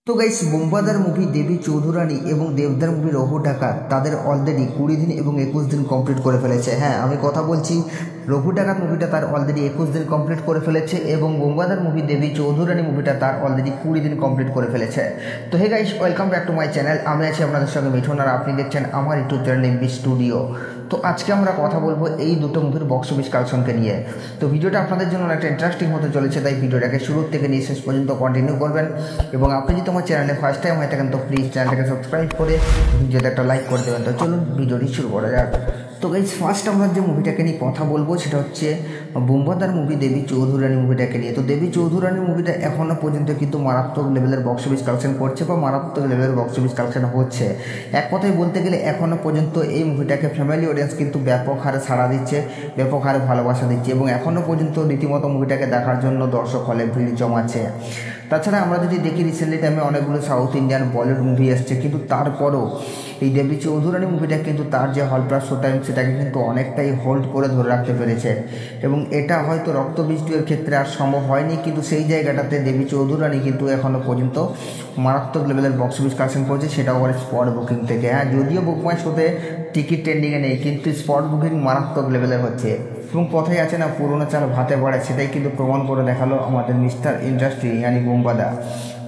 তো guys, বোমবাদার movie দেবী চৌধুরানী এবং দেবদার মুভি রঘু ডাকাত তাদের অলরেডি 20 দিন এবং 21 দিন কমপ্লিট করে ফেলেছে। হ্যাঁ, আমি কথা বলছি রঘু ডাকাত মুভিটা তার অলরেডি 21 দিন কমপ্লিট করে ফেলেছে এবং বোমবাদার মুভি দেবী চৌধুরানী মুভিটা তার অলরেডি 20 দিন কমপ্লিট করে ফেলেছে। তো hey guys, welcome back to my channel. আমি আছি আপনাদের সঙ্গে মিঠুন আর আপনি দেখছেন আমার ইউটিউব চ্যানেল এমবি স্টুডিও। তো আজকে আমরা কথা বলবো এই দুটো মুভির বক্স অফিস কালেকশনকে নিয়ে। তো ভিডিওটা আপনাদের জন্য একটা ইন্টারেস্টিং হতে চলেছে, তাই ভিডিওটাকে শুরু থেকে নিয়ে শেষ পর্যন্ত কন্টিনিউ করবেন। এবং আপনি যদি আমার চ্যানেলে ফার্স্ট টাইম হয়ে থাকেন তো প্লিজ চ্যানেলটাকে সাবস্ক্রাইব করে ভিডিওতে একটা লাইক করে দেবেন। তো চলুন ভিডিওটি শুরু করা যাক। তো গাইস, ফার্স্ট আমরা যে মুভিটাকে নিয়ে কথা বলবো সেটা হচ্ছে বোমবাদার মুভি দেবী চৌধুরানী মুভিটাকে নিয়ে। তো দেবী চৌধুরানী মুভিটা এখনও পর্যন্ত কিন্তু মারাত্মক লেভেলের বক্স অফিস কালেকশন করছে বা মারাত্মক লেভেলের বক্স অফিস কালেকশন হচ্ছে। এক কথায় বলতে গেলে এখনও পর্যন্ত এই মুভিটাকে ফ্যামিলি অডিয়েন্স কিন্তু ব্যাপক হারে সাড়া দিচ্ছে, ব্যাপক হারে ভালোবাসা দিচ্ছে এবং এখনও পর্যন্ত রীতিমতো মুভিটাকে দেখার জন্য দর্শক হলে ভিড় জমাচ্ছে। তাছাড়া আমরা যদি দেখি রিসেন্টলি টাইমে অনেকগুলো সাউথ ইন্ডিয়ান বলিউড মুভি এসছে, কিন্তু তারপরও এই দেবী চৌধুরানী মুভিটা কিন্তু তার যে হল প্লাস শো টাইম সেটাকে কিন্তু অনেকটাই হোল্ড করে ধরে রাখতে পেরেছে। এবং এটা হয়তো রক্তবীজ-2 ক্ষেত্রে আর সম্ভব হয়নি, কিন্তু সেই জায়গাটাতে দেবী চৌধুরানী কিন্তু এখনও পর্যন্ত মারাত্মক লেভেলের বক্স অফিস কালেকশন করেছে, সেটাও আবার স্পট বুকিং থেকে। হ্যাঁ, যদিও বুক মাই শোতে টিকিট ট্রেন্ডিংয়ে নেই, কিন্তু স্পট বুকিং মারাত্মক লেভেলের হচ্ছে। এবং কথাই আছে না, পুরোনো চাল ভাতে বাড়ে, সেটাই কিন্তু প্রমাণ করে দেখালো আমাদের মিস্টার ইন্ডাস্ট্রি ইয়ানি বোমবাদা।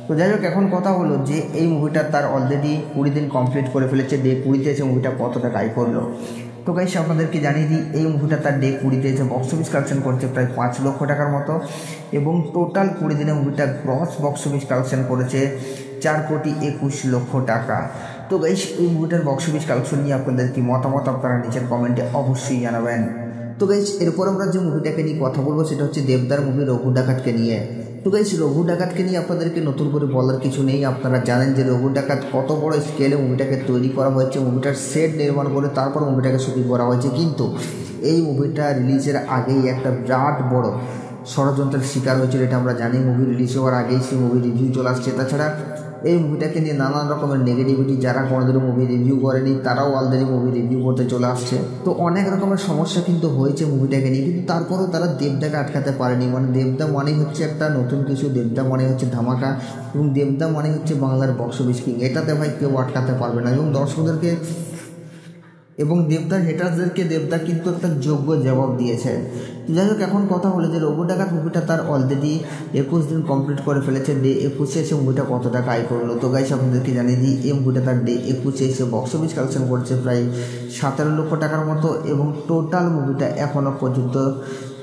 তো যাই হোক, এখন কথা হলো যে এই মুভিটা তার অলরেডি 20 দিন কমপ্লিট করে ফেলেছে। ডে 20-তে এসে মুভিটা কত টাকা আয় করলো। তো গাইস, আপনাদেরকে জানিয়ে দিই এই মুভিটা তার ডে 20-তে এসে বক্স অফিস কালেকশন করছে প্রায় 5 লক্ষ টাকার মতো এবং টোটাল 20 দিনে মুভিটা গ্রস বক্স অফিস কালেকশন করেছে 4,21,00,000 টাকা। তো গাইস, এই মুভিটার বক্স অফিস কালেকশন নিয়ে আপনাদের কি মতামত আপনারা নিচের কমেন্টে অবশ্যই জানাবেন। তো গাইস, এরপর আমরা যে মুভিটাকে নিয়ে কথা বলবো সেটা হচ্ছে দেবদার মুভি রঘু ডাকাতকে নিয়ে। তো গাইস, রঘু ডাকাতকে নিয়ে আপনাদেরকে নতুন করে বলার কিছু নেই। আপনারা জানেন যে রঘু ডাকাত কত বড় স্কেলে মুভিটাকে তৈরি করা হয়েছে, মুভিটার সেট নির্মাণ করে তারপর মুভিটাকে শুটিং করা হয়েছে। কিন্তু এই মুভিটা রিলিজের আগেই একটা বিরাট বড় ষড়যন্ত্রের শিকার হয়েছিল, এটা আমরা জানি। মুভি রিলিজ হওয়ার আগেই সেই মুভি রিভিউ চলে আসছে। তাছাড়া এই মুভিটাকে নিয়ে নানান রকমের নেগেটিভিটি, যারা কোনোদিনও মুভি রিভিউ করেনি তারাও অলরেডি মুভি রিভিউ করতে চলে আসছে। তো অনেক রকমের সমস্যা কিন্তু হয়েছে মুভিটাকে নিয়ে, কিন্তু তারপরেও তারা দেবদাকে আটকাতে পারেনি। মানে দেবদা মানেই হচ্ছে একটা নতুন কিছু, দেবদা মানে হচ্ছে ধামাকা এবং দেবদা মানে হচ্ছে বাংলার বক্স অফিস কিং। এটাতে ভাই কেউ আটকাতে পারবে না এবং দর্শকদেরকে এবং দেবদার হেটার্সদেরকে দেবদা কিন্তু একটা যোগ্য জবাব দিয়েছে। তো যাই হোক, এখন কথা হলো যে রঘু ডাকাত মুভিটা তার অলরেডি 21 দিন কমপ্লিট করে ফেলেছে। ডে 21-এ এসে মুভিটা কত টাকা আয় করলো। তো গাইস, আপনাদেরকে জানিয়ে দিই এই মুভিটা তার ডে 21-এ এসে বক্স অফিস কালেকশন করছে প্রায় 17 লক্ষ টাকার মতো এবং টোটাল মুভিটা এখনও পর্যন্ত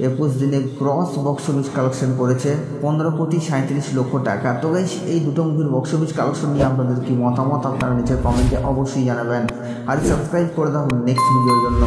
21 দিনে গ্রস বক্স অফিস কালেকশন করেছে 15,37,00,000 টাকা। তো গাইস, এই দুটো মুভির বক্স অফিস কালেকশন নিয়ে আপনাদের কি মতামত আপনারা নিচের কমেন্টে অবশ্যই জানাবেন আর সাবস্ক্রাইব করে দাও নেক্সট ভিডিওর জন্য।